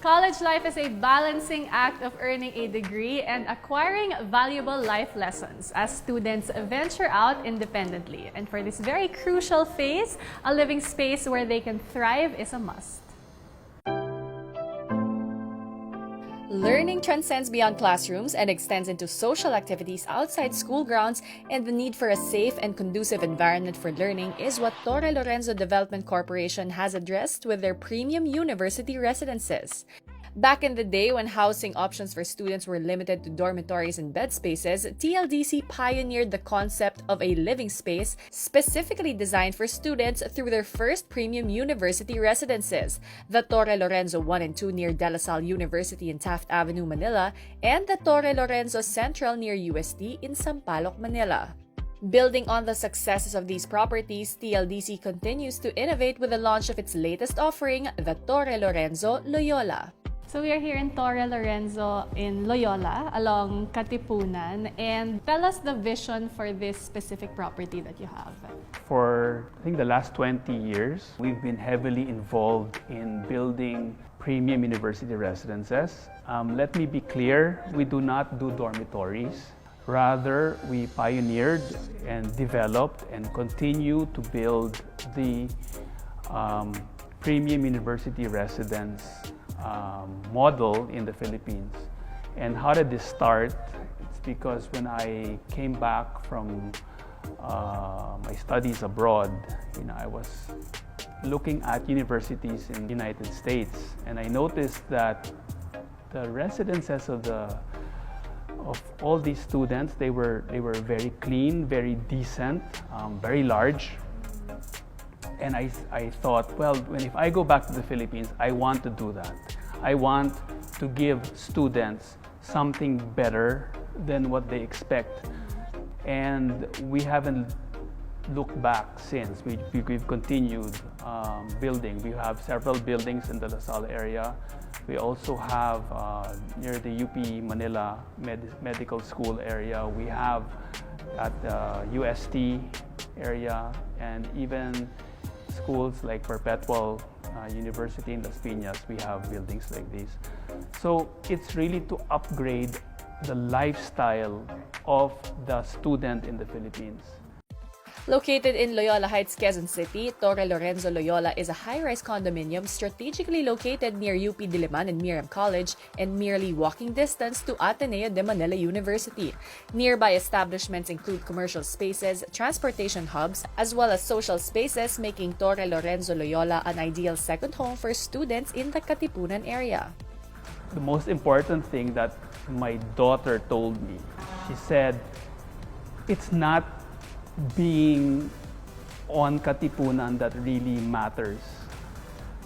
College life is a balancing act of earning a degree and acquiring valuable life lessons as students venture out independently. And for this very crucial phase, a living space where they can thrive is a must. Learning transcends beyond classrooms and extends into social activities outside school grounds, and the need for a safe and conducive environment for learning is what Torre Lorenzo Development Corporation has addressed with their premium university residences. Back in the day when housing options for students were limited to dormitories and bed spaces, TLDC pioneered the concept of a living space specifically designed for students through their first premium university residences, the Torre Lorenzo 1 and 2 near De La Salle University in Taft Avenue, Manila, and the Torre Lorenzo Central near UST in Sampaloc, Manila. Building on the successes of these properties, TLDC continues to innovate with the launch of its latest offering, the Torre Lorenzo Loyola. So we are here in Torre Lorenzo in Loyola along Katipunan, and tell us the vision for this specific property that you have. For I think the last 20 years, we've been heavily involved in building premium university residences. Let me be clear, we do not do dormitories. Rather, we pioneered and developed and continue to build the premium university residence model in the Philippines. And how did this start? It's because when I came back from my studies abroad, I was looking at universities in the United States, and I noticed that the residences of all these students, they were very clean, very decent, very large. And I thought, well, if I go back to the Philippines, I want to do that. I want to give students something better than what they expect. And we haven't looked back since. We've continued building. We have several buildings in the La Salle area. We also have near the UP Manila Medical School area. We have at the UST area, and even schools like Perpetual University in Las Piñas, we have buildings like these. So it's really to upgrade the lifestyle of the student in the Philippines. Located in Loyola Heights, Quezon City, Torre Lorenzo Loyola is a high-rise condominium strategically located near UP Diliman and Miriam College and merely walking distance to Ateneo de Manila University. Nearby establishments include commercial spaces, transportation hubs, as well as social spaces, making Torre Lorenzo Loyola an ideal second home for students in the Katipunan area. The most important thing that my daughter told me, she said, it's not being on Katipunan that really matters.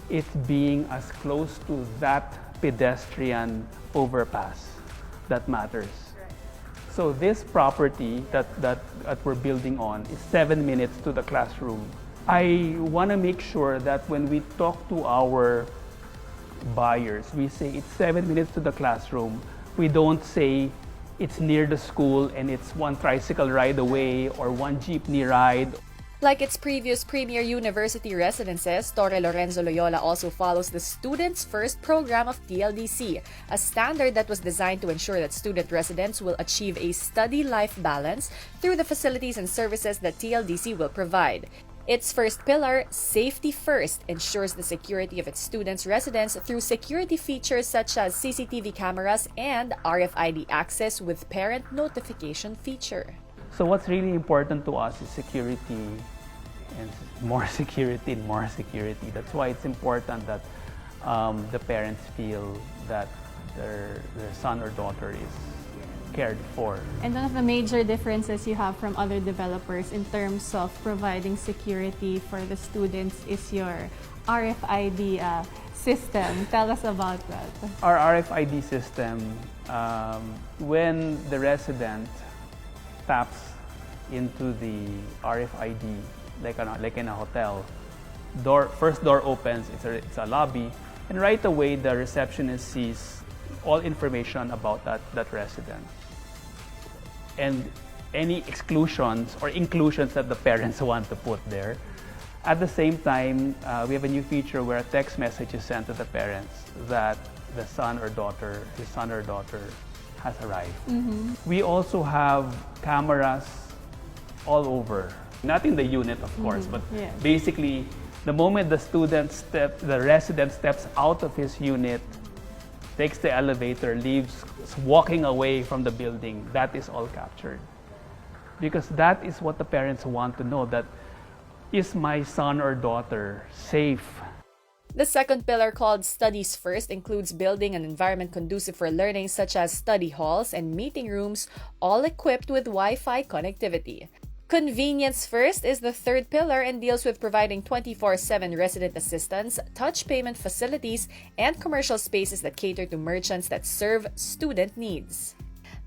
It's being as close to that pedestrian overpass that matters. So this property that we're building on is 7 minutes to the classroom. I want to make sure that when we talk to our buyers, we say it's 7 minutes to the classroom. We don't say it's near the school and it's one tricycle ride away or one jeepney ride. Like its previous premier university residences, Torre Lorenzo Loyola also follows the Students First program of TLDC, a standard that was designed to ensure that student residents will achieve a study-life balance through the facilities and services that TLDC will provide. Its first pillar, Safety First, ensures the security of its students' residence through security features such as CCTV cameras and RFID access with parent notification feature. So what's really important to us is security, and more security and more security. That's why it's important that the parents feel that their son or daughter is cared for. And one of the major differences you have from other developers in terms of providing security for the students is your RFID system. Tell us about that. Our RFID system, when the resident taps into the RFID, like in a hotel, first door opens, it's a lobby, and right away the receptionist sees all information about that resident. And any exclusions or inclusions that the parents want to put there. At the same time, we have a new feature where a text message is sent to the parents that his son or daughter has arrived. We also have cameras all over, not in the unit of course, but Yes. basically the moment the resident steps out of his unit, takes the elevator, leaves, is walking away from the building, that is all captured. Because that is what the parents want to know, that is my son or daughter safe? The second pillar, called Studies First, includes building an environment conducive for learning, such as study halls and meeting rooms, all equipped with Wi-Fi connectivity. Convenience First is the third pillar and deals with providing 24/7 resident assistance, touch payment facilities, and commercial spaces that cater to merchants that serve student needs.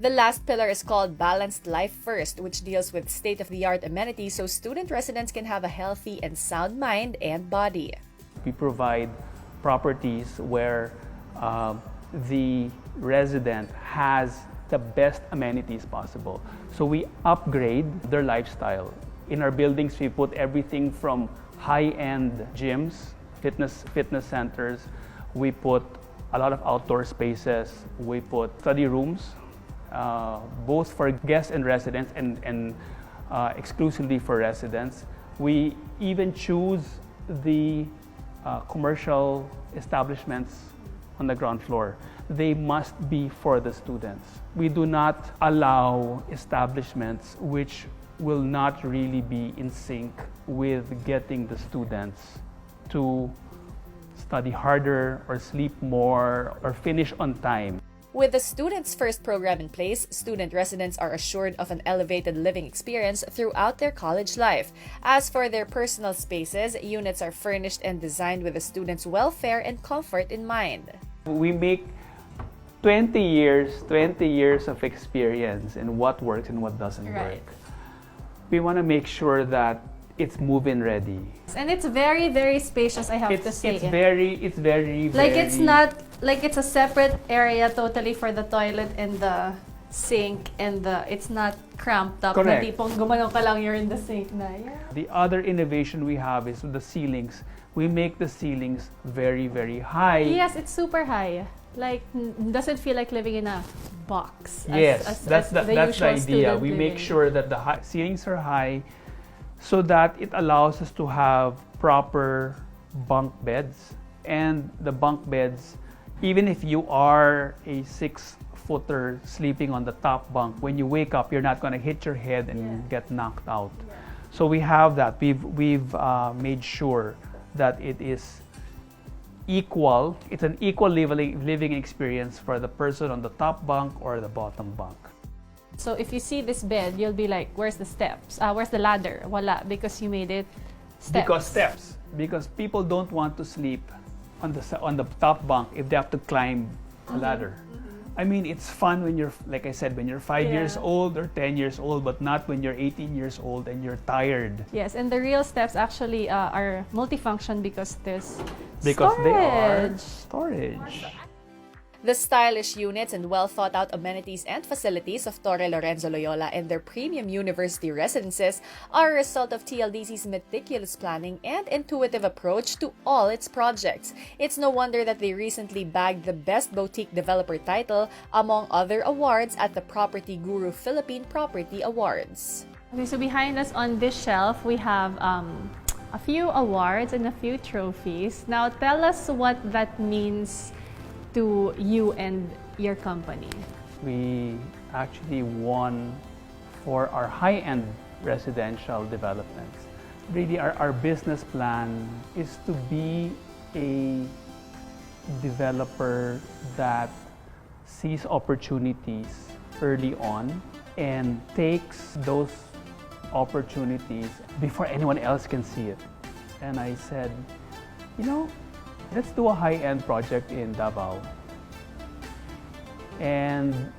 The last pillar is called Balanced Life First, which deals with state-of-the-art amenities so student residents can have a healthy and sound mind and body. We provide properties where the resident has the best amenities possible. So we upgrade their lifestyle. In our buildings, we put everything from high-end gyms, fitness centers. We put a lot of outdoor spaces. We put study rooms, both for guests and residents and exclusively for residents. We even choose the commercial establishments on the ground floor. They must be for the students. We do not allow establishments which will not really be in sync with getting the students to study harder or sleep more or finish on time. With the Students First program in place, student residents are assured of an elevated living experience throughout their college life. As for their personal spaces, units are furnished and designed with the students' welfare and comfort in mind. We make 20 years of experience in what works and what doesn't Right. work. We want to make sure that it's move-in ready. And it's very, very spacious, I have to say. It's very Like it's not like it's a separate area totally for the toilet and the sink and it's not cramped up. Correct. Na tipong gumalaw ka lang, you're in the sink na. Yeah. The other innovation we have is with the ceilings. We make the ceilings very, very high. Yes, it's super high. Like doesn't feel like living in a box. That's the usual idea. student We make living. sure that the ceilings are high so that it allows us to have proper bunk beds. And the bunk beds, even if you are a 6-footer sleeping on the top bunk, when you wake up, you're not going to hit your head and get knocked out. So we have that. We've made sure that it is equal. It's an equal living experience for the person on the top bunk or the bottom bunk. So if you see this bed, you'll be like, where's the steps? Where's the ladder? Wala, because you made it steps. Because people don't want to sleep on the top bunk if they have to climb a ladder. I mean, it's fun when you're, like I said, when you're 5 years old or 10 years old, but not when you're 18 years old and you're tired. Yes, and the real steps actually are multifunction because there's Because storage. they are storage. The stylish units and well-thought-out amenities and facilities of Torre Lorenzo Loyola and their premium university residences are a result of TLDC's meticulous planning and intuitive approach to all its projects. It's no wonder that they recently bagged the Best Boutique Developer title, among other awards, at the Property Guru Philippine Property Awards. Okay, so behind us on this shelf, we have a few awards and a few trophies. Now, tell us what that means to you and your company. We actually won for our high-end residential developments. Really, our business plan is to be a developer that sees opportunities early on and takes those opportunities before anyone else can see it. And I said, you know, let's do a high-end project in Davao. And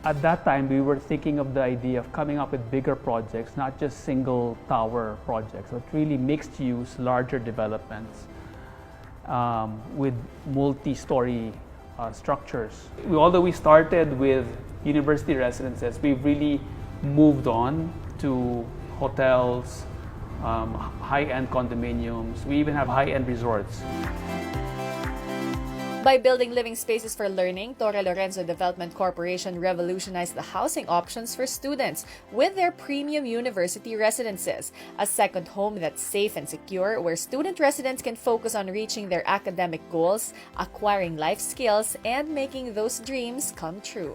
at that time, we were thinking of the idea of coming up with bigger projects, not just single tower projects, but really mixed use, larger developments with multi-story structures. Although we started with university residences, we've really moved on to hotels, high-end condominiums. We even have high-end resorts. By building living spaces for learning, Torre Lorenzo Development Corporation revolutionized the housing options for students with their premium university residences, a second home that's safe and secure where student residents can focus on reaching their academic goals, acquiring life skills, and making those dreams come true.